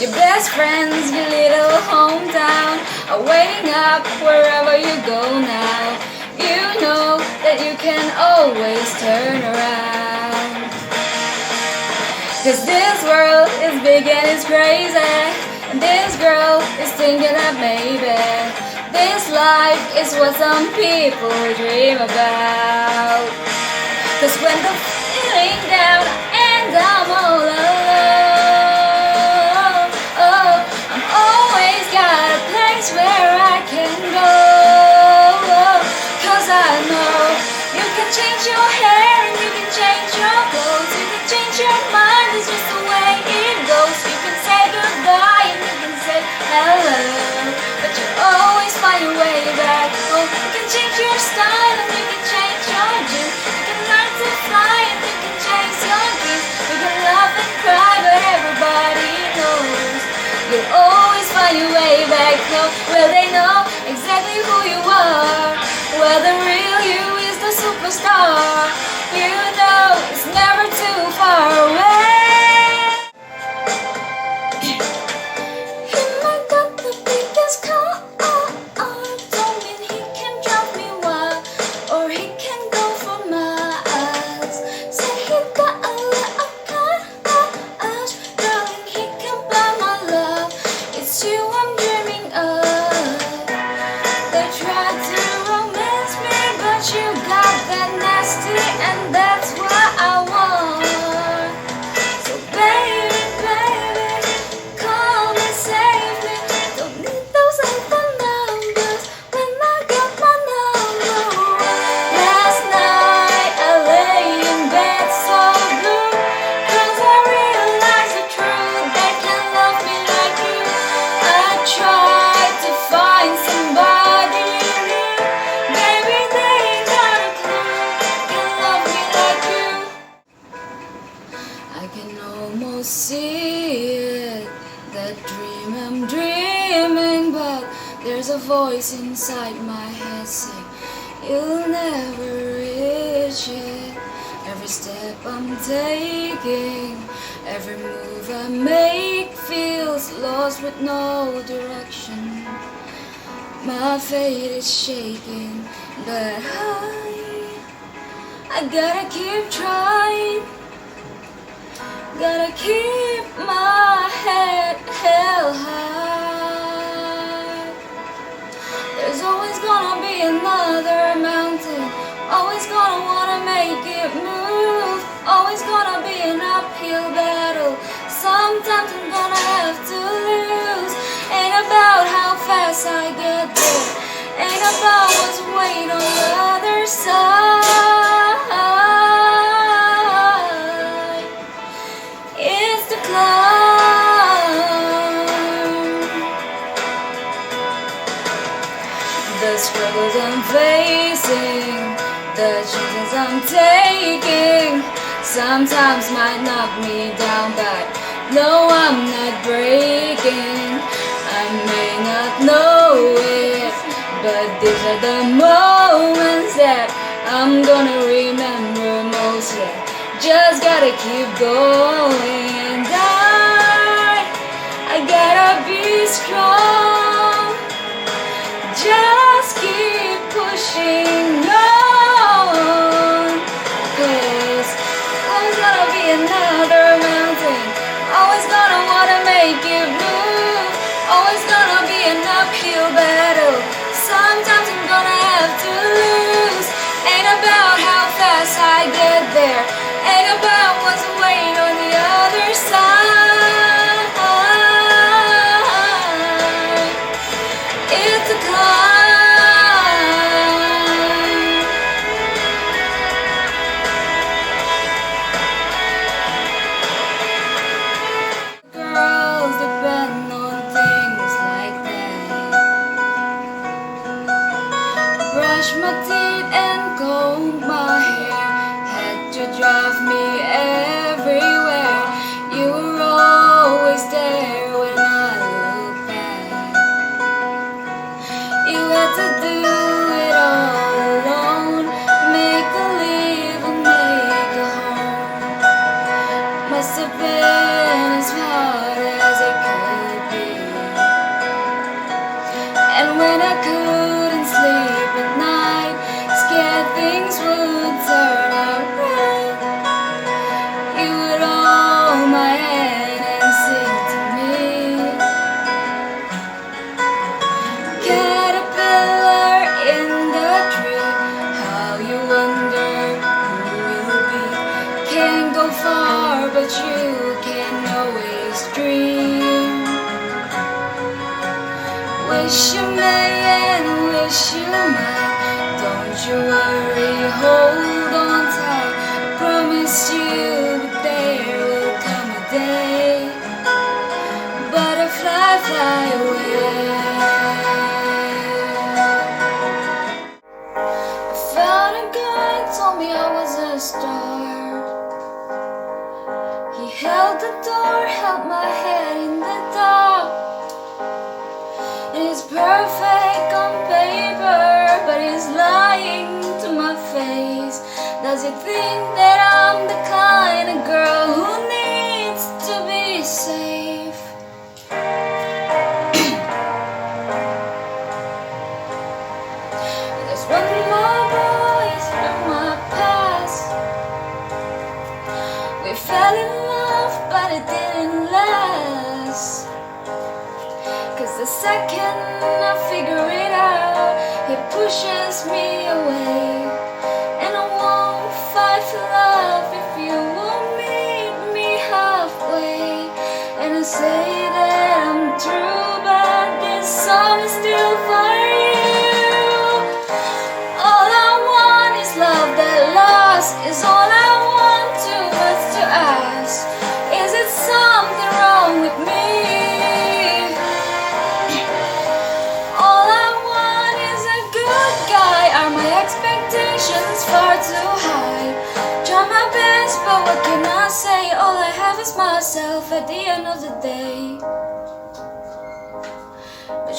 Your best friends, your little hometown are waiting up wherever you go now. You know that you can always turn around. 'Cause this world is big and it's crazy, and this girl is thinking that maybe this life is what some people dream about. 'Cause when the feeling down and I'm all alone, oh, I'm always got a place where I can go. 'Cause I know you can change your hair and you can change your clothes, you can change your mind, it's just the way it goes. You can say goodbye and you can say hello, but you always find your way back home. You can change your style and you can change your dreams. You can learn to fly and you can chase your dreams. You can laugh and cry, but everybody knows you'll always find your way back home, where they know exactly who you are, where the real you is the superstar. You know it's never too far away. He might got the biggest car, don't mean he can drive me wild, or he can go for miles. Say he got a little cash, darling, he can buy my love. It's you I'm dreaming of. They tried to romance me, but you got that nasty, and that's what I want. So baby, baby, call me safely. Don't need those other numbers when I got my number. Last night I lay in bed so blue, 'cause I realized the truth, they can love me like you. I tried to find somebody new, maybe they ain't got a clue, can love me like you. I can almost see it, that dream I'm dreaming, but there's a voice inside my head saying you'll never reach it. Every step I'm taking, every move I make feels lost with no direction. My fate is shaking, but I gotta keep trying. Gotta keep my head held high. There's always gonna be another mountain, always gonna wanna make it move, always gonna be an uphill battle. Sometimes I'm gonna have to lose. Ain't about how fast I get there, ain't about what's waiting on the other side. It's the climb, the struggles I'm facing, the chances I'm taking. Sometimes might knock me down, but no, I'm not breaking. I may not know it, but these are the moments that I'm gonna remember most. Yeah, just gotta keep going, and I gotta be strong. Just keep pushing on, 'cause always gonna be another mountain, always gonna wanna make it move, always gonna be an uphill battle. Sometimes I'm gonna have to lose. Ain't about how fast I get there, ain't about what's waiting on the other side. It's a climb. Girls depend on things like that. Brush my teeth and comb my hair, had to drive me everywhere. dream. Wish you may and wish you might. Don't you worry, hold on tight. I promise you there will come a day. Butterfly, fly away. I found a guy, told me I was a star. He held the door, held my head in the dark. It's perfect on paper, but he's lying to my face. Does he think that I'm the kind of girl who needs to be safe? There's one more boy from my past. We fell in love, but it didn't last. 'Cause the second I figure it out, he pushes me away. And I won't fight for love if you won't meet me halfway. And I say that I'm true, but this song is still for you. All I want is love that lasts, is all I want, too much to ask. Is it something wrong with me? Expectations far too high. Try my best, but what can I say? All I have is myself at the end of the day. But